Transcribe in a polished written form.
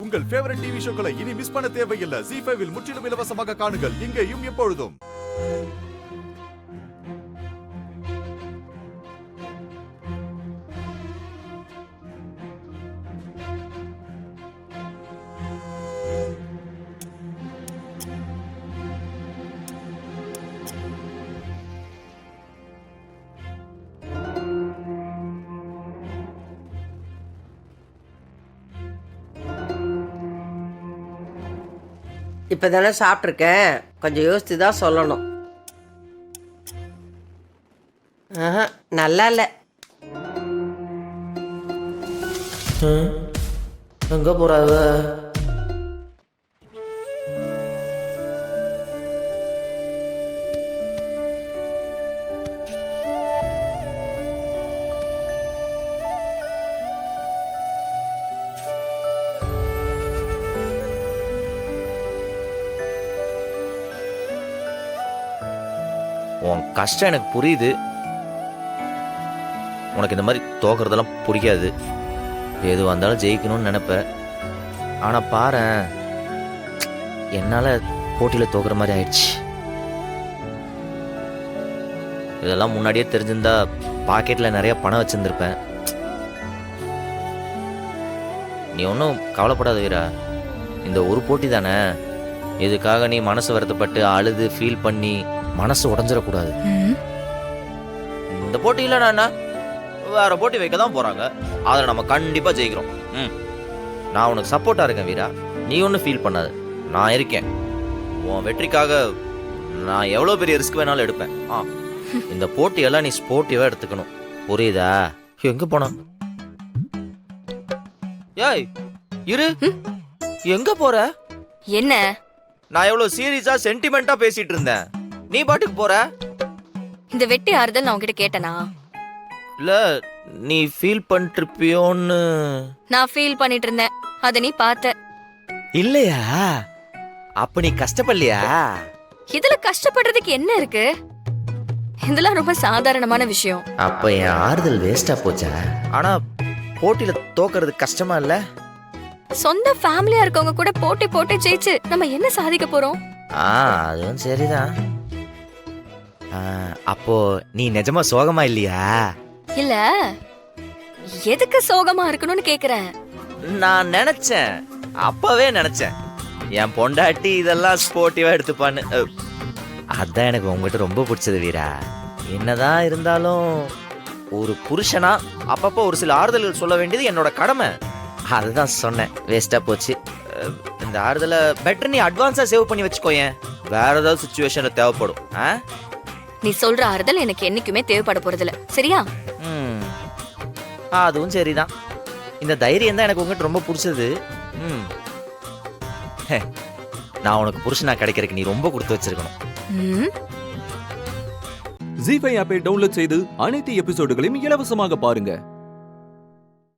உங்கள் favourite TV ஷோக்களை இனி miss பண்ண தேவையில்லை. ZEE5 இல் முற்றிலும் இலவசமாக காணுங்கள். இங்கேயும் எப்பொழுதும். இப்போ தானே சாப்பிட்ருக்கேன், கொஞ்சம் யோசித்து தான் சொல்லணும். நல்லா இல்லை. எங்கே போகிறாவ? உன் கஷ்டம் எனக்கு புரியுது. உனக்கு இந்த மாதிரி தோக்குறதெல்லாம் பிடிக்காது. எது வந்தாலும் ஜெயிக்கணும்னு நினைப்ப. ஆனால் பாரு, என்னால் போட்டியில் தோக்குற மாதிரி ஆயிடுச்சு. இதெல்லாம் முன்னாடியே தெரிஞ்சிருந்தா பாக்கெட்டில் நிறைய பணம் வச்சுருந்துருப்பேன். நீ ஒன்றும் கவலைப்படாத வீரா. இந்த ஒரு போட்டி தானே, இதுக்காக நீ மனசு வருத்தப்பட்டு அழுது ஃபீல் பண்ணி மனசு உடஞ்சிடக்கூடாது. இந்த போட்டியில் நான் வேற போட்டி வைக்க தான் போறாங்க. அதில் நம்ம கண்டிப்பா ஜெயிக்கிறோம். நான் உனக்கு சப்போர்ட்டா இருக்கேன் வீரா. நீ ஒன்றும் ஃபீல் பண்ணாத, நான் இருக்கேன். உன் வெற்றிக்காக நான் எவ்வளோ பெரிய ரிஸ்க் வேணாலும் எடுப்பேன். இந்த போட்டியெல்லாம் நீ ஸ்போர்ட்டிவா எடுத்துக்கணும், புரியுதா? எங்க போன? ஏய் இரு, எங்க போற? என்ன? நான் எவ்வளவு சீரியஸா சென்டிமெண்டா பேசிட்டு இருந்தேன், நீ பாட்டுக்கு போற. இந்த வெட்டி ஆறுதல் நான் உன்கிட்ட கேட்டனா? இல்ல, நீ ஃபீல் பண்ணிருப்பியோன்னு. நான் ஃபீல் பண்ணிட்டு இருந்தேன், அத நீ பார்த்த. இல்லையா? அப்ப நீ கஷ்டப்படலையா? இதுல கஷ்டப்படுறதுக்கு என்ன இருக்கு? இதெல்லாம் ரொம்ப சாதாரணமான விஷயம். அப்ப என் ஆறுதல் வேஸ்டா போச்சா? ஆனா போட்டியில தோக்குறது கஷ்டமா இல்ல? சொந்த ஃபேமிலியா இருக்கவங்க கூட போட்டி போட்டு ஜெயிச்சு நம்ம என்ன சாதிக்க போறோம்? அதுவும் சரிதான். அப்போ நீ நிஜமா சோகமா இல்லையா? இல்ல, எதுக்கு சோகமா இருக்கணும்னு கேக்குறேன். நான் நினைச்சேன், அப்பவே நினைச்சேன் என் பொண்டாட்டி இதெல்லாம் ஸ்போர்ட்டிவா எடுத்துப்பான்னு. அதான் எனக்கு உங்ககிட்ட ரொம்ப பிடிச்சது வீரா. என்னதான் இருந்தாலும் ஒரு புருஷனா அப்பப்போ ஒரு சில ஆறுதல்கள் சொல்ல வேண்டியது என்னோட கடமை. அதுதான் சொன்னேன், வேஸ்டா போச்சு. இந்த ஆறுதலை பெட்டர் நீ அட்வான்ஸா சேவ் பண்ணி வச்சுக்கோயேன், வேற ஏதாவது சுச்சுவேஷன்ல தேவைப்படும். நீ சொல்ற ஆறுதல் எனக்கு என்னைக்குமே தேவைப்பட போறதில்ல, சரியா? அதுவும் சரிதான். இந்த தைரியம் தான் எனக்கு உங்ககிட்ட ரொம்ப பிடிச்சது. நான் உனக்கு புருஷனா கிடைக்கிறதுக்கு நீ ரொம்ப கொடுத்து வச்சிருக்கணும். ZEE5 ஆப்பை டவுன்லோட் செய்து அனைத்து எபிசோடுகளையும் இலவசமாக பாருங்க.